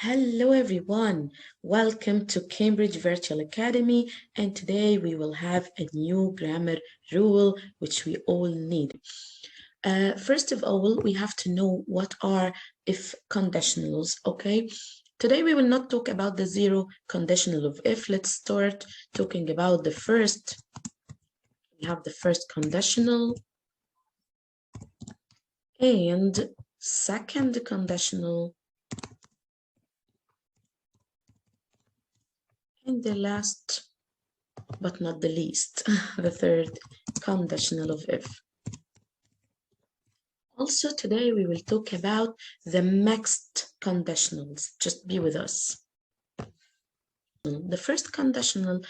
Hello everyone, welcome to Cambridge Virtual Academy, and today we will have a new grammar rule which we all need. First of all, we have to know what are if conditionals, okay? Today we will not talk about the zero conditional of if. Let's start talking about the first. We have the first conditional and second conditional. And the last, but not the least, the third conditional of if. Also today we will talk about the mixed conditionals. Just be with us. The first conditional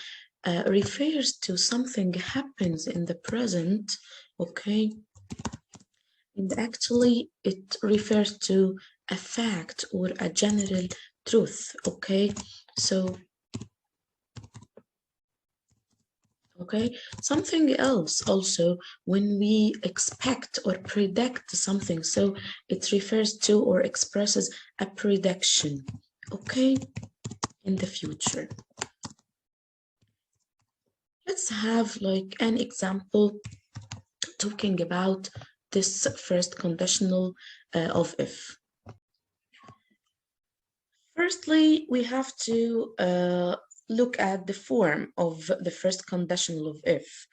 refers to something happens in the present, okay? And actually it refers to a fact or a general truth, okay? So okay, something else also when we expect or predict something, so it refers to or expresses a prediction, okay, in the future. Let's have like an example talking about this first conditional of if. Firstly, we have to look at the form of the first conditional of if.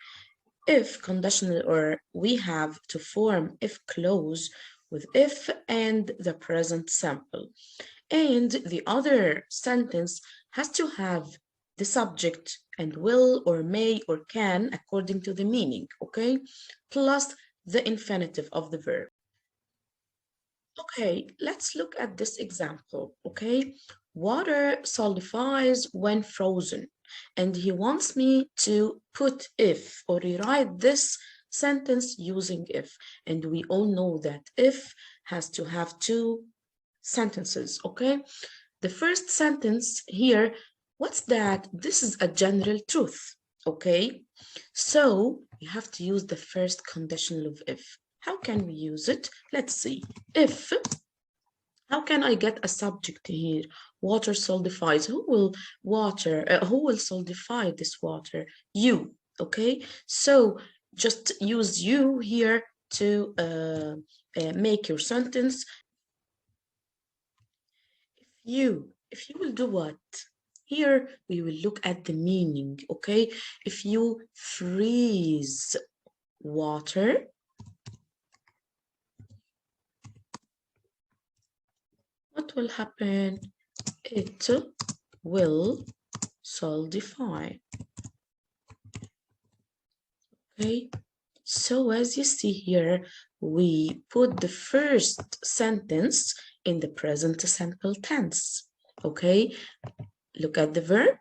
If conditional, or we have to form if clause with if and the present simple. And the other sentence has to have the subject and will or may or can according to the meaning, okay? Plus the infinitive of the verb. Okay, let's look at this example, okay? Water solidifies when frozen, and he wants me to put if or rewrite this sentence using if. And we all know that if has to have two sentences, okay? The first sentence here, what's that? This is a general truth, okay? So you have to use the first conditional of if. How can we use it? Let's see. If, how can I get a subject here? Water solidifies. Who will solidify this water? You, okay? So just use you here to make your sentence. If you will do what? Here we will look at the meaning, okay? If you freeze water, what will happen? It will solidify. Okay, so as you see here, we put the first sentence in the present simple tense. Okay, look at the verb,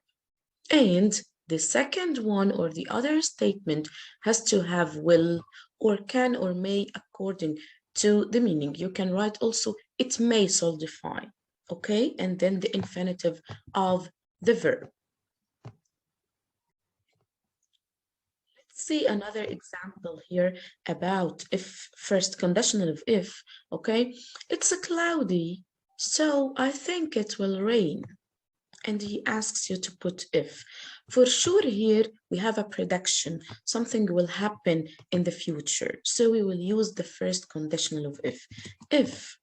and the second one or the other statement has to have will or can or may according to the meaning. You can write also it may solidify, okay, and then the infinitive of the verb. Let's see another example here about if first conditional of if, okay. It's a cloudy, so I think it will rain. And he asks you to put if. For sure here we have a prediction, something will happen in the future, so we will use the first conditional of if. If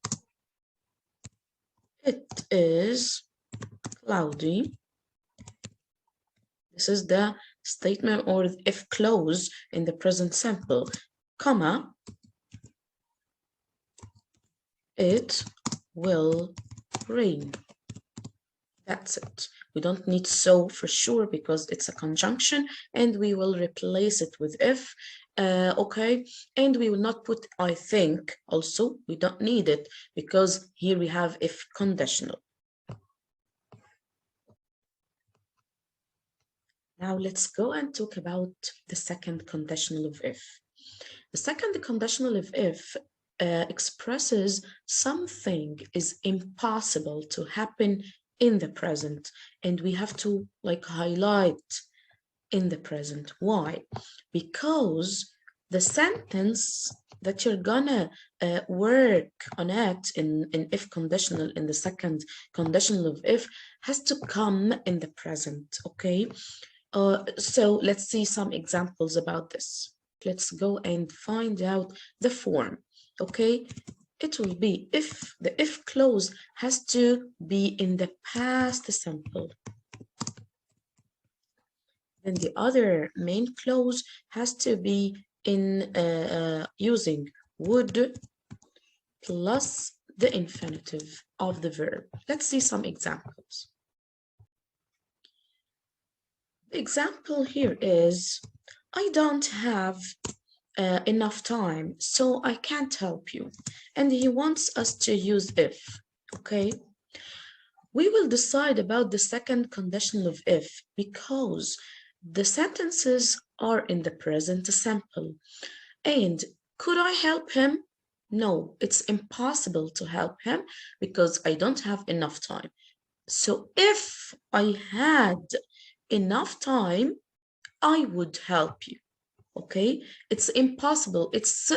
it is cloudy, this is the statement or if clause in the present simple, comma, it will rain. That's it. We don't need so for sure because it's a conjunction, and we will replace it with if, okay? And we will not put I think also. We don't need it because here we have if conditional. Now let's go and talk about the second conditional of if. The second conditional of if expresses something is impossible to happen in the present, and we have to like highlight in the present. Why? Because the sentence that you're gonna work on it in if conditional, in the second conditional of if, has to come in the present, okay? So let's see some examples about this. Let's go and find out the form, okay? It will be if, the if clause has to be in the past simple. Then the other main clause has to be in using would plus the infinitive of the verb. Let's see some examples. The example here is, I don't have enough time, so I can't help you. And he wants us to use if, okay? We will decide about the second conditional of if because the sentences are in the present simple. And could I help him? No, it's impossible to help him because I don't have enough time. So if I had enough time, I would help you. Okay, it's impossible. It's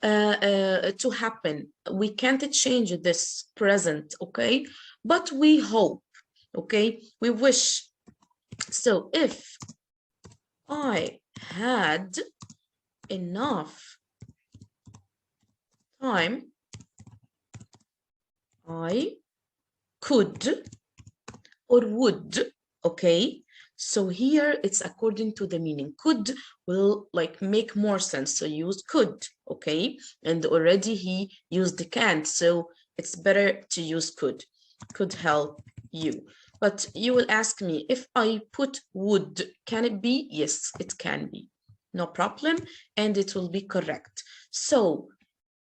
to happen. We can't change this present, okay? But we hope, okay? We wish. So if I had enough time, I could or would, okay? So here it's according to the meaning. Could will like make more sense, so use could, okay? And already he used the can't, so it's better to use could. Could help you. But you will ask me, if I put would, can it be? Yes, it can be. No problem, and it will be correct. So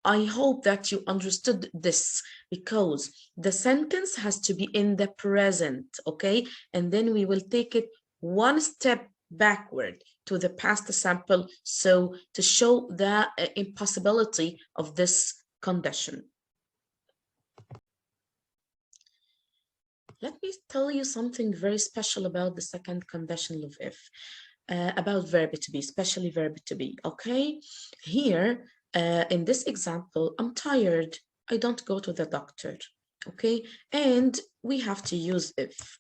I hope that you understood this because the sentence has to be in the present, okay? And then we will take it one step backward to the past simple, so to show the impossibility of this condition. Let me tell you something very special about the second conditional of if, about verb to be, especially verb to be, okay? Here, in this example, I'm tired, I don't go to the doctor, okay? And we have to use if.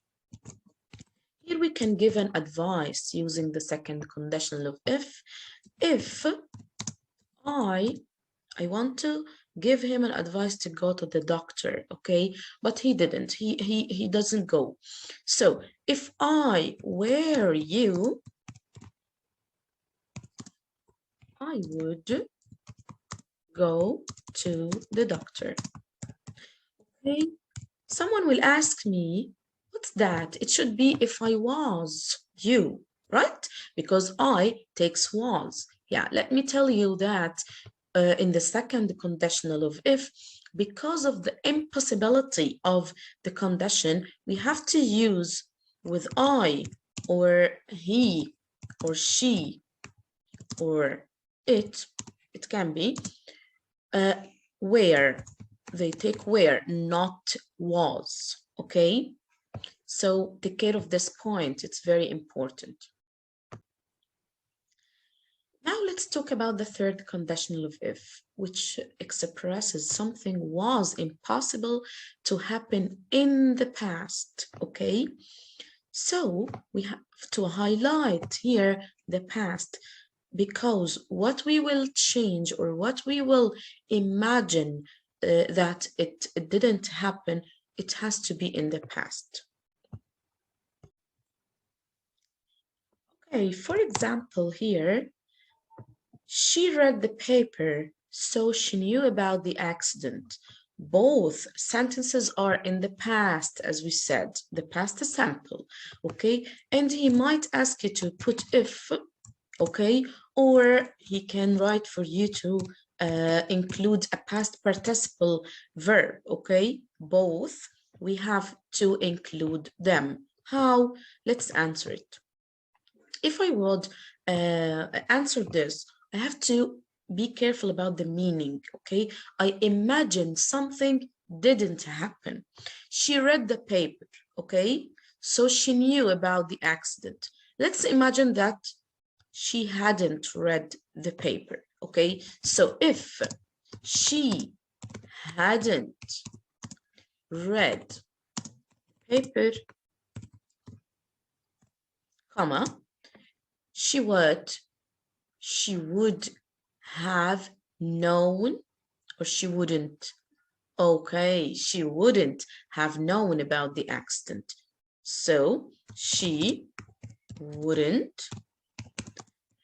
Here we can give an advice using the second conditional of if. If I want to give him an advice to go to the doctor, okay? But he didn't, he doesn't go. So if I were you, I would go to the doctor, okay? Someone will ask me, what's that? It should be if I was you, right? Because I takes was. Yeah, let me tell you that in the second conditional of if, because of the impossibility of the condition, we have to use with I or he or she or it can be where. They take where, not was, okay? So take care of this point, it's very important. Now let's talk about the third conditional of if, which expresses something was impossible to happen in the past, okay? So we have to highlight here the past, because what we will change or what we will imagine that it didn't happen, it has to be in the past. Okay, for example here, she read the paper, so she knew about the accident. Both sentences are in the past, as we said, the past simple, okay? And he might ask you to put if, okay? Or he can write for you to include a past participle verb, okay? Both, we have to include them. How? Let's answer it. If I would answer this, I have to be careful about the meaning, okay? I imagine something didn't happen. She read the paper, okay? So she knew about the accident. Let's imagine that she hadn't read the paper. Okay, so if she hadn't read paper, comma, she would have known, or she wouldn't. Okay, she wouldn't have known about the accident. So she wouldn't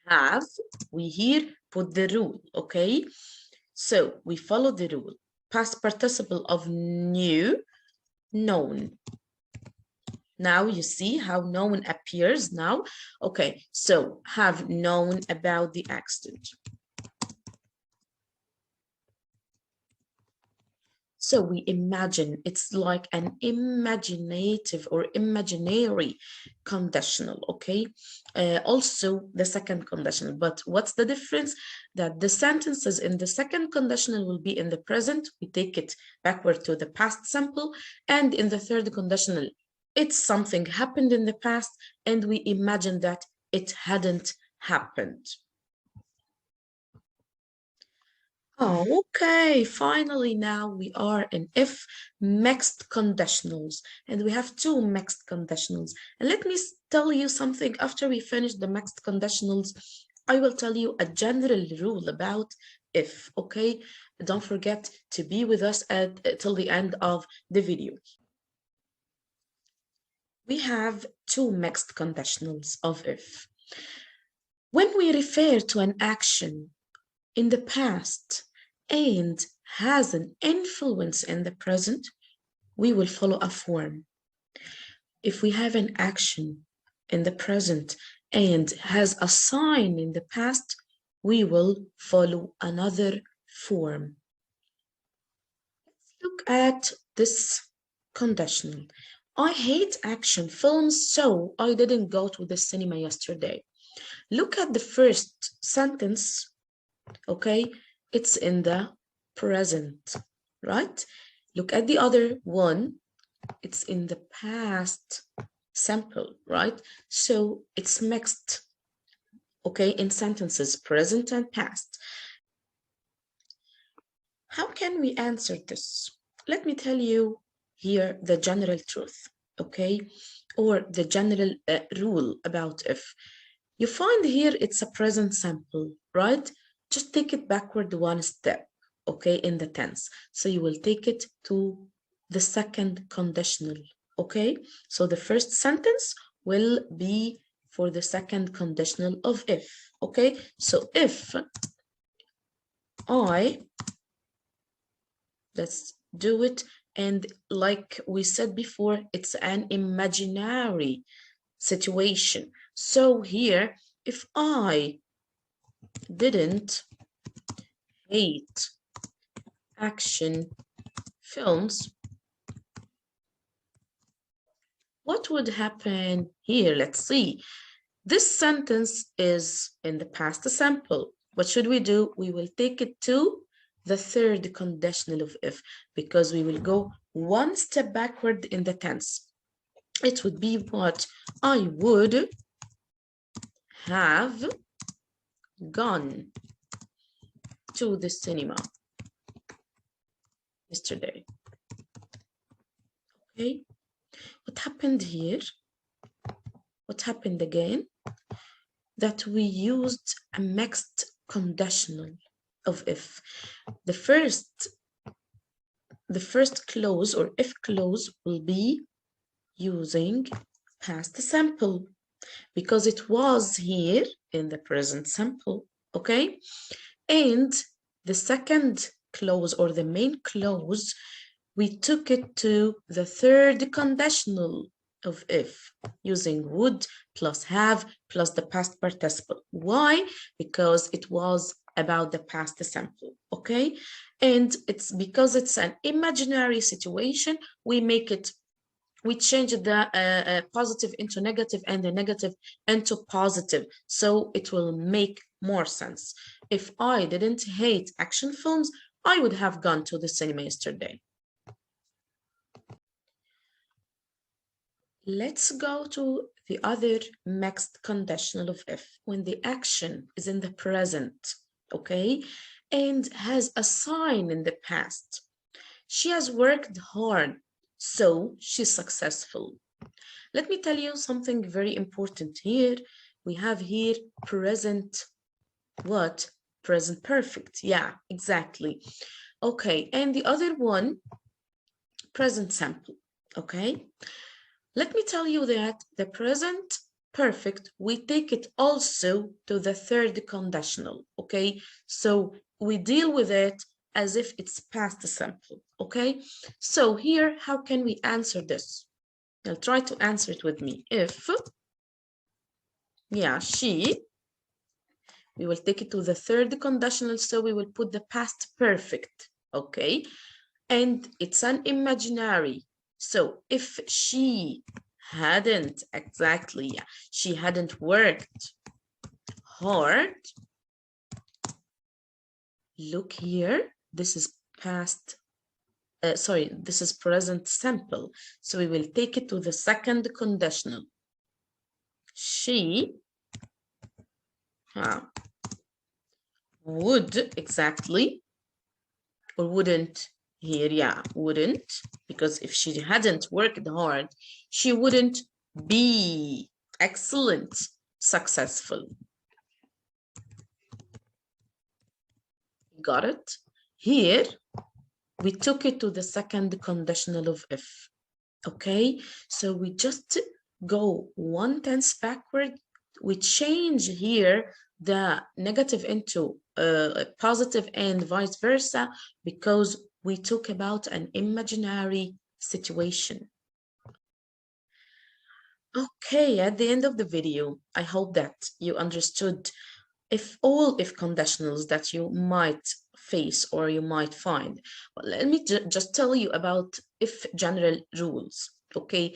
have, we here put the rule, okay? So we follow the rule. Past participle of knew, known. Now you see how known appears now. Okay, so have known about the accident. So we imagine, it's like an imaginative or imaginary conditional, okay? Also the second conditional, but what's the difference? That the sentences in the second conditional will be in the present, we take it backward to the past simple, and in the third conditional, it's something happened in the past and we imagine that it hadn't happened. Oh, okay, finally now we are in if mixed conditionals, and we have two mixed conditionals. And let me tell you something, after we finish the mixed conditionals, I will tell you a general rule about if, okay? Don't forget to be with us till the end of the video. We have two mixed conditionals of if. When we refer to an action in the past and has an influence in the present, we will follow a form. If we have an action in the present and has a sign in the past, we will follow another form. Let's look at this conditional. I hate action films, so I didn't go to the cinema yesterday. Look at the first sentence, okay? It's in the present, right? Look at the other one. It's in the past simple, right? So it's mixed, okay, in sentences, present and past. How can we answer this? Let me tell you here the general truth, okay? Or the general rule about if. You find here it's a present simple, right? Just take it backward one step, okay, in the tense. So you will take it to the second conditional, okay? So the first sentence will be for the second conditional of if, okay? So if I, let's do it, and like we said before, it's an imaginary situation. So here, if I didn't hate action films, what would happen here? Let's see. This sentence is in the past simple. What should we do? We will take it to the third conditional of if, because we will go one step backward in the tense. It would be what? I would have gone to the cinema yesterday. Okay, what happened here? What happened again? That we used a mixed conditional of if. The first clause or if clause will be using past simple because it was here in the present simple, okay? And the second clause or the main clause, we took it to the third conditional of if using would plus have plus the past participle. Why? Because it was about the past simple, okay? And it's because it's an imaginary situation, we change the positive into negative and the negative into positive, so it will make more sense. If I didn't hate action films, I would have gone to the cinema yesterday. Let's go to the other mixed conditional of if. When the action is in the present, okay, and has a sign in the past. She has worked hard, so she's successful. Let me tell you something very important here. We have here present what? Present perfect. Yeah, exactly. Okay, and the other one, present simple. Okay, let me tell you that the present perfect, we take it also to the third conditional. Okay, so we deal with it as if it's past simple. Okay, so here, how can we answer this? I'll try to answer it with me. If, yeah, she, we will take it to the third conditional, so we will put the past perfect, okay? And it's an imaginary. So if she hadn't, exactly, yeah, she hadn't worked hard, look here, this is past, sorry, this is present simple. So we will take it to the second conditional. She would, exactly, or wouldn't here, yeah, wouldn't, because if she hadn't worked hard, she wouldn't be excellent, successful. Got it? Here, we took it to the second conditional of if, okay? So we just go 1 tense backward. We change here the negative into positive and vice versa, because we talk about an imaginary situation. Okay, at the end of the video, I hope that you understood all if conditionals that you might face or you might find. But let me just tell you about if general rules, okay?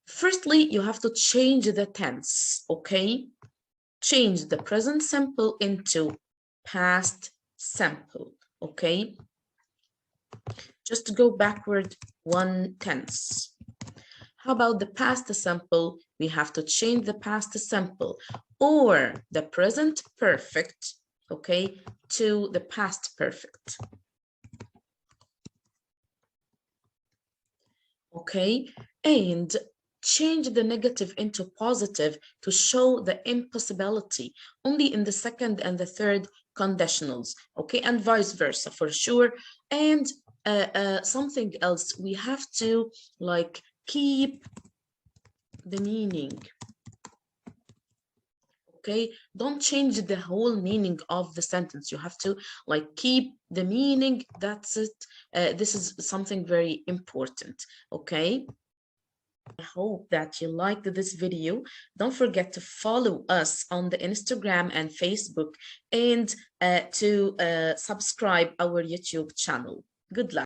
Firstly, you have to change the tense, okay? Change the present simple into past simple, okay? Just go backward 1 tense. How about the past simple? We have to change the past simple or the present perfect, okay, to the past perfect. Okay, and change the negative into positive to show the impossibility only in the second and the third conditionals, okay, and vice versa for sure. And something else, we have to like keep the meaning, okay? Don't change the whole meaning of the sentence. You have to like keep the meaning. That's it. This is something very important, okay? I hope that you liked this video. Don't forget to follow us on the Instagram and Facebook, and to subscribe our YouTube channel. Good luck.